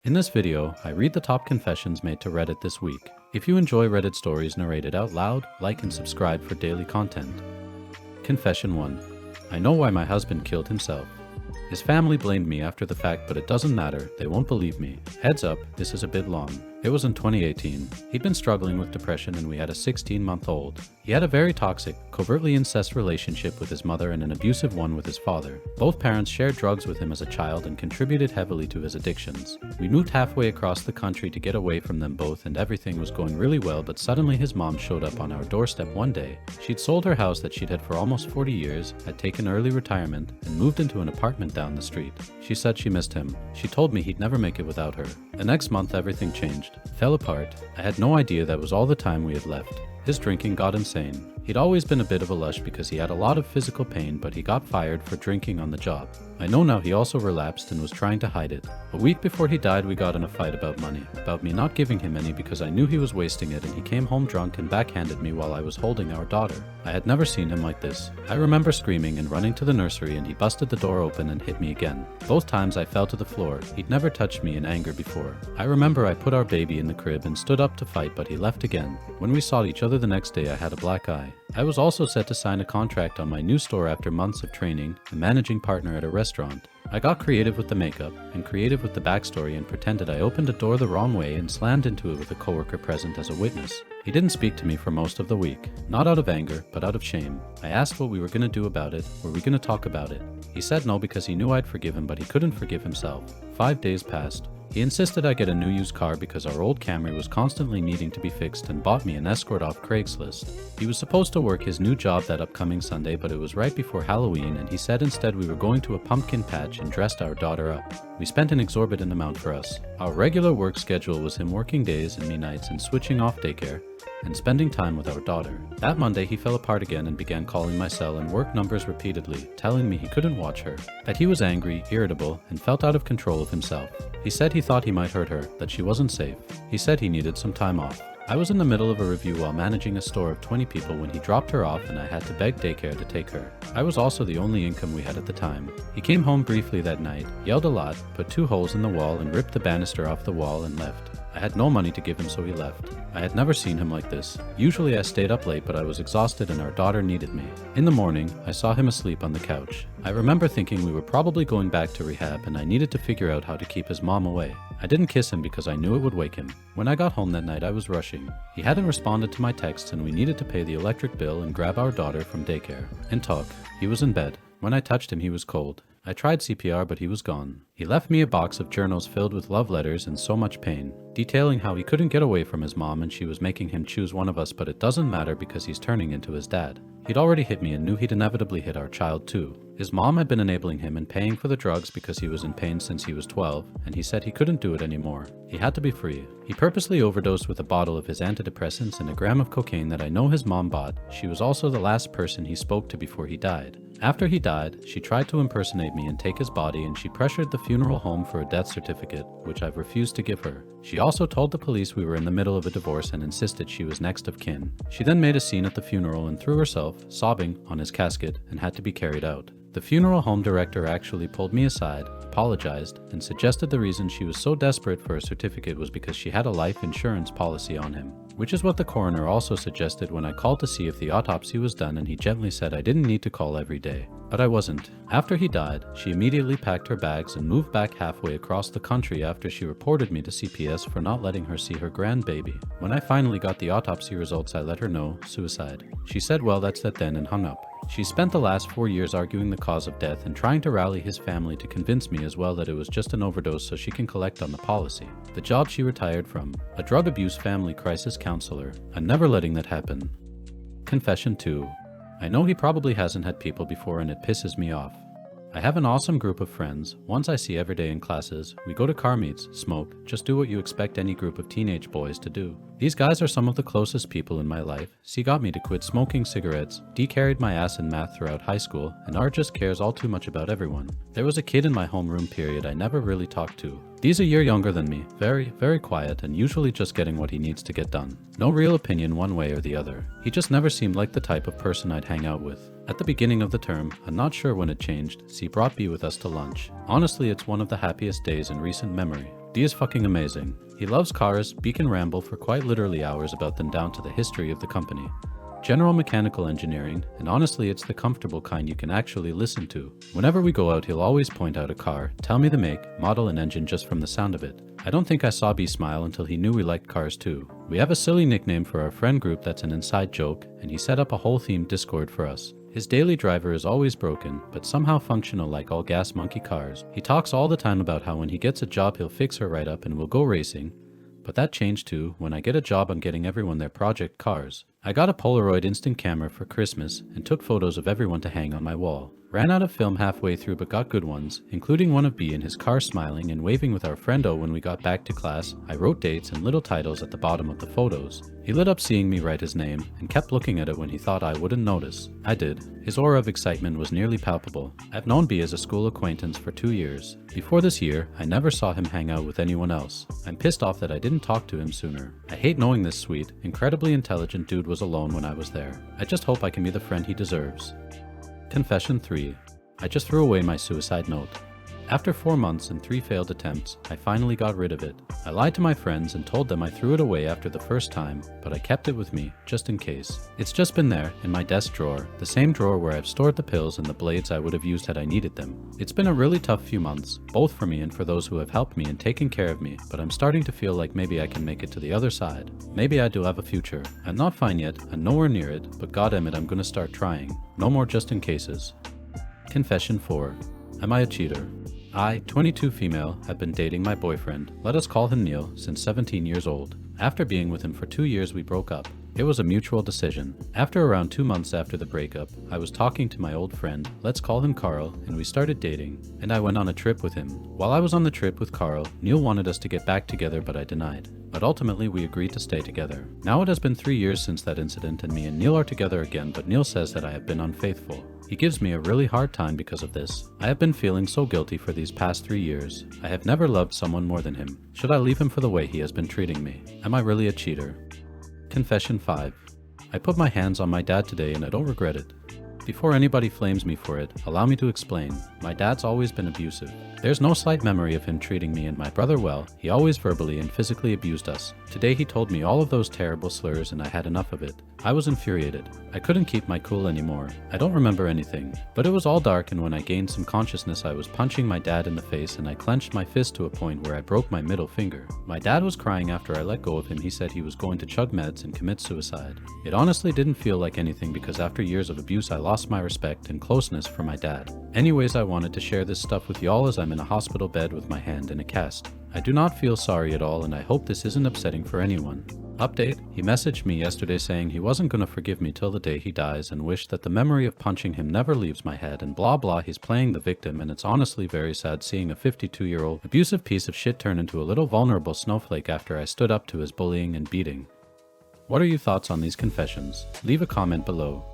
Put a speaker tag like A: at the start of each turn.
A: In this video, I read the top confessions made to Reddit this week. If you enjoy Reddit stories narrated out loud, like and subscribe for daily content. Confession 1. I know why my husband killed himself. His family blamed me after the fact, but it doesn't matter, they won't believe me. Heads up, this is a bit long. It was in 2018. He'd been struggling with depression and we had a 16-month-old. He had a very toxic, covertly incest relationship with his mother and an abusive one with his father. Both parents shared drugs with him as a child and contributed heavily to his addictions. We moved halfway across the country to get away from them both and everything was going really well, but suddenly his mom showed up on our doorstep one day. She'd sold her house that she'd had for almost 40 years, had taken early retirement, and moved into an apartment down the street. She said she missed him. She told me he'd never make it without her. The next month everything changed. Fell apart. I had no idea that was all the time we had left. His drinking got insane. He'd always been a bit of a lush because he had a lot of physical pain, but he got fired for drinking on the job. I know now he also relapsed and was trying to hide it. A week before he died, we got in a fight about money, about me not giving him any because I knew he was wasting it, and he came home drunk and backhanded me while I was holding our daughter. I had never seen him like this. I remember screaming and running to the nursery, and he busted the door open and hit me again. Both times I fell to the floor. He'd never touched me in anger before. I remember I put our baby in the crib and stood up to fight, but he left again. When we saw each other the next day, I had a black eye. I was also set to sign a contract on my new store after months of training, a managing partner at a restaurant. I got creative with the makeup and creative with the backstory and pretended I opened a door the wrong way and slammed into it with a coworker present as a witness. He didn't speak to me for most of the week, not out of anger, but out of shame. I asked what we were going to do about it. Were we going to talk about it? He said no because he knew I'd forgive him, but he couldn't forgive himself. 5 days passed. He insisted I get a new used car because our old Camry was constantly needing to be fixed and bought me an Escort off Craigslist. He was supposed to work his new job that upcoming Sunday, but it was right before Halloween and he said instead we were going to a pumpkin patch and dressed our daughter up. We spent an exorbitant amount for us. Our regular work schedule was him working days and me nights and switching off daycare and spending time with our daughter. That Monday he fell apart again and began calling my cell and work numbers repeatedly, telling me he couldn't watch her, that he was angry, irritable, and felt out of control of himself. He said he thought he might hurt her, that she wasn't safe. He said he needed some time off. I was in the middle of a review while managing a store of 20 people when he dropped her off and I had to beg daycare to take her. I was also the only income we had at the time. He came home briefly that night, yelled a lot, put 2 holes in the wall and ripped the banister off the wall and left. I had no money to give him, so he left. I had never seen him like this. Usually I stayed up late, but I was exhausted and our daughter needed me. In the morning, I saw him asleep on the couch. I remember thinking we were probably going back to rehab and I needed to figure out how to keep his mom away. I didn't kiss him because I knew it would wake him. When I got home that night, I was rushing. He hadn't responded to my texts and we needed to pay the electric bill and grab our daughter from daycare and talk. He was in bed. When I touched him, he was cold. I tried CPR, but he was gone. He left me a box of journals filled with love letters and so much pain, detailing how he couldn't get away from his mom and she was making him choose one of us, but it doesn't matter because he's turning into his dad. He'd already hit me and knew he'd inevitably hit our child too. His mom had been enabling him and paying for the drugs because he was in pain since he was 12, and he said he couldn't do it anymore. He had to be free. He purposely overdosed with a bottle of his antidepressants and a gram of cocaine that I know his mom bought. She was also the last person he spoke to before he died. After he died, she tried to impersonate me and take his body, and she pressured the funeral home for a death certificate, which I've refused to give her. She also told the police we were in the middle of a divorce and insisted she was next of kin. She then made a scene at the funeral and threw herself, sobbing, on his casket and had to be carried out. The funeral home director actually pulled me aside, apologized, and suggested the reason she was so desperate for a certificate was because she had a life insurance policy on him, which is what the coroner also suggested when I called to see if the autopsy was done, and he gently said I didn't need to call every day. But I wasn't. After he died, she immediately packed her bags and moved back halfway across the country after she reported me to CPS for not letting her see her grandbaby. When I finally got the autopsy results, I let her know, suicide. She said, well, that's that then, and hung up. She spent the last 4 years arguing the cause of death and trying to rally his family to convince me as well that it was just an overdose so she can collect on the policy. The job she retired from, a drug abuse family crisis counselor. I'm never letting that happen. Confession 2. I know he probably hasn't had people before and it pisses me off. I have an awesome group of friends, ones I see every day in classes. We go to car meets, smoke, just do what you expect any group of teenage boys to do. These guys are some of the closest people in my life. C got me to quit smoking cigarettes, D carried my ass in math throughout high school, and R just cares all too much about everyone. There was a kid in my homeroom period I never really talked to. D's a year younger than me, very quiet and usually just getting what he needs to get done. No real opinion one way or the other. He just never seemed like the type of person I'd hang out with. At the beginning of the term, I'm not sure when it changed, C brought B with us to lunch. Honestly, it's one of the happiest days in recent memory. D is fucking amazing. He loves cars, can ramble for quite literally hours about them down to the history of the company. General mechanical engineering, and honestly it's the comfortable kind you can actually listen to. Whenever we go out he'll always point out a car, tell me the make, model and engine just from the sound of it. I don't think I saw B smile until he knew we liked cars too. We have a silly nickname for our friend group that's an inside joke, and he set up a whole themed Discord for us. His daily driver is always broken, but somehow functional like all gas monkey cars. He talks all the time about how when he gets a job he'll fix her right up and we'll go racing. But that changed too. When I get a job I'm getting everyone their project cars. I got a Polaroid instant camera for Christmas and took photos of everyone to hang on my wall. Ran out of film halfway through but got good ones, including one of B in his car smiling and waving with our friend O when we got back to class. I wrote dates and little titles at the bottom of the photos. He lit up seeing me write his name and kept looking at it when he thought I wouldn't notice. I did. His aura of excitement was nearly palpable. I've known B as a school acquaintance for 2 years. Before this year, I never saw him hang out with anyone else. I'm pissed off that I didn't talk to him sooner. I hate knowing this sweet, incredibly intelligent dude was alone when I was there. I just hope I can be the friend he deserves. Confession 3. I just threw away my suicide note. After 4 months and 3 failed attempts, I finally got rid of it. I lied to my friends and told them I threw it away after the first time, but I kept it with me, just in case. It's just been there, in my desk drawer, the same drawer where I've stored the pills and the blades I would have used had I needed them. It's been a really tough few months, both for me and for those who have helped me and taken care of me, but I'm starting to feel like maybe I can make it to the other side. Maybe I do have a future. I'm not fine yet, and nowhere near it, but goddammit I'm gonna start trying. No more just in cases. Confession 4. Am I a cheater? I, 22 female, have been dating my boyfriend, let us call him Neil, since 17 years old. After being with him for 2 years we broke up. It was a mutual decision. After around 2 months after the breakup, I was talking to my old friend, let's call him Carl, and we started dating, and I went on a trip with him. While I was on the trip with Carl, Neil wanted us to get back together but I denied. But ultimately we agreed to stay together. Now it has been 3 years since that incident and me and Neil are together again, but Neil says that I have been unfaithful. He gives me a really hard time because of this. I have been feeling so guilty for these past 3 years. I have never loved someone more than him. Should I leave him for the way he has been treating me? Am I really a cheater? Confession 5. I put my hands on my dad today and I don't regret it. Before anybody flames me for it, allow me to explain. My dad's always been abusive. There's no slight memory of him treating me and my brother well. He always verbally and physically abused us. Today he told me all of those terrible slurs and I had enough of it. I was infuriated. I couldn't keep my cool anymore. I don't remember anything, but it was all dark, and when I gained some consciousness I was punching my dad in the face and I clenched my fist to a point where I broke my middle finger. My dad was crying after I let go of him. He said he was going to chug meds and commit suicide. It honestly didn't feel like anything because after years of abuse I lost my respect and closeness for my dad. Anyways, I wanted to share this stuff with y'all as I'm in a hospital bed with my hand in a cast. I do not feel sorry at all and I hope this isn't upsetting for anyone. Update, he messaged me yesterday saying he wasn't gonna forgive me till the day he dies and wished that the memory of punching him never leaves my head and blah blah. He's playing the victim and it's honestly very sad seeing a 52-year-old abusive piece of shit turn into a little vulnerable snowflake after I stood up to his bullying and beating. What are your thoughts on these confessions? Leave a comment below.